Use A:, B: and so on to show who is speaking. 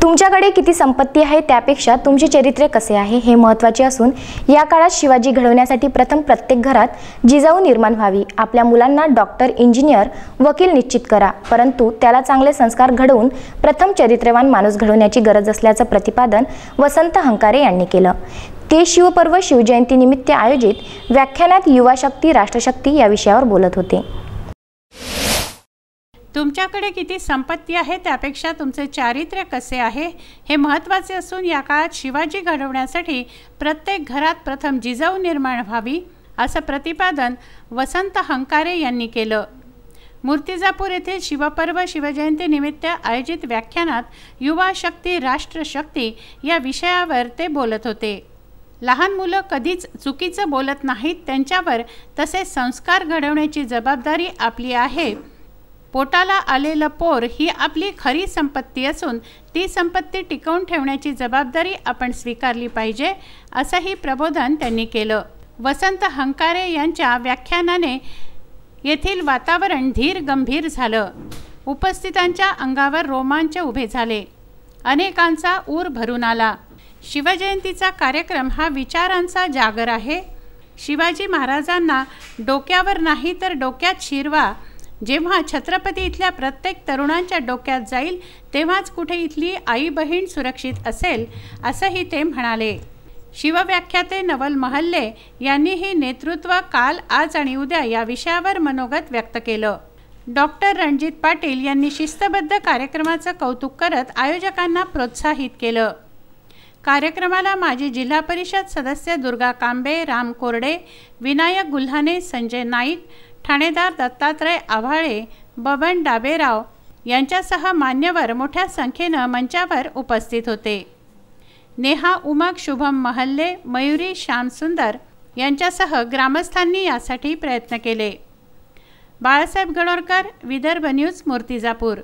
A: तुमच्याकडे किती संपत्ती आहे त्यापेक्षा तुमचे चरित्र कसे आहे हे महत्त्वाचे असून या काळात शिवाजी घडवण्यासाठी प्रथम प्रत्येक घरात जिजाऊ निर्माण व्हावी। आपल्या मुलांना डॉक्टर, इंजिनियर, वकील निश्चित करा, परंतु त्याला चांगले संस्कार घडवून प्रथम चरित्रवान माणूस घडवण्याची गरज असल्याचं प्रतिपादन वसंत हंकारे यांनी केलं। ते शिवपर्व शिवजयंतीनिमित्त आयोजित व्याख्यानात युवा शक्ती राष्ट्रशक्ती या विषयावर बोलत होते।
B: तुमच्याकडे किती संपत्ती आहे त्यापेक्षा तुमचे चारित्र्य कसे आहे हे महत्त्वाचे असून या काळात शिवाजी घडवण्यासाठी प्रत्येक घरात प्रथम जिजाऊ निर्माण व्हावी असं प्रतिपादन वसंत हंकारे यांनी केलं। मूर्तिजापूर येथे शिवपर्व शिवजयंतीनिमित्त आयोजित व्याख्यानात युवा शक्ती राष्ट्रशक्ती या विषयावर ते बोलत होते। लहान मुलं कधीच चुकीचं बोलत नाहीत, त्यांच्यावर तसे संस्कार घडवण्याची जबाबदारी आपली आहे। पोटाला आलेलं पोर ही आपली खरी संपत्ती असून ती संपत्ती टिकवून ठेवण्याची जबाबदारी आपण स्वीकारली पाहिजे असंही प्रबोधन त्यांनी केलं। वसंत हंकारे यांच्या व्याख्यानाने येथील वातावरण धीर गंभीर झालं। उपस्थितांच्या अंगावर रोमांच उभे झाले, अनेकांचा ऊर भरून आला। शिवजयंतीचा कार्यक्रम हा विचारांचा जागर आहे। शिवाजी महाराजांना डोक्यावर नाही तर डोक्यात शिरवा। जेव्हा छत्रपती इथल्या प्रत्येक तरुणांच्या डोक्यात जाईल तेव्हाच कुठे इथली आई बहीण सुरक्षित असेल असंही ते म्हणाले। शिवव्याख्याते नवल महल्ले यांनीही नेतृत्व काल, आज आणि उद्या या विषयावर मनोगत व्यक्त केलं। डॉक्टर रणजित पाटील यांनी शिस्तबद्ध कार्यक्रमाचं कौतुक करत आयोजकांना प्रोत्साहित केलं। कार्यक्रमाला माजी जिल्हा परिषद सदस्य दुर्गा कांबे, राम कोरडे, विनायक गुल्हाने, संजय नाईक, ठाणेदार दत्तात्रय आव्हाळे, बबन डाबेराव यांच्यासह मान्यवर मोठ्या संख्येनं मंचावर उपस्थित होते। नेहा उमग, शुभम महल्ले, मयुरी श्यामसुंदर यांच्यासह ग्रामस्थांनी यासाठी प्रयत्न केले। बाळासाहेब गणोरकर, विदर्भ न्यूज, मूर्तिजापूर।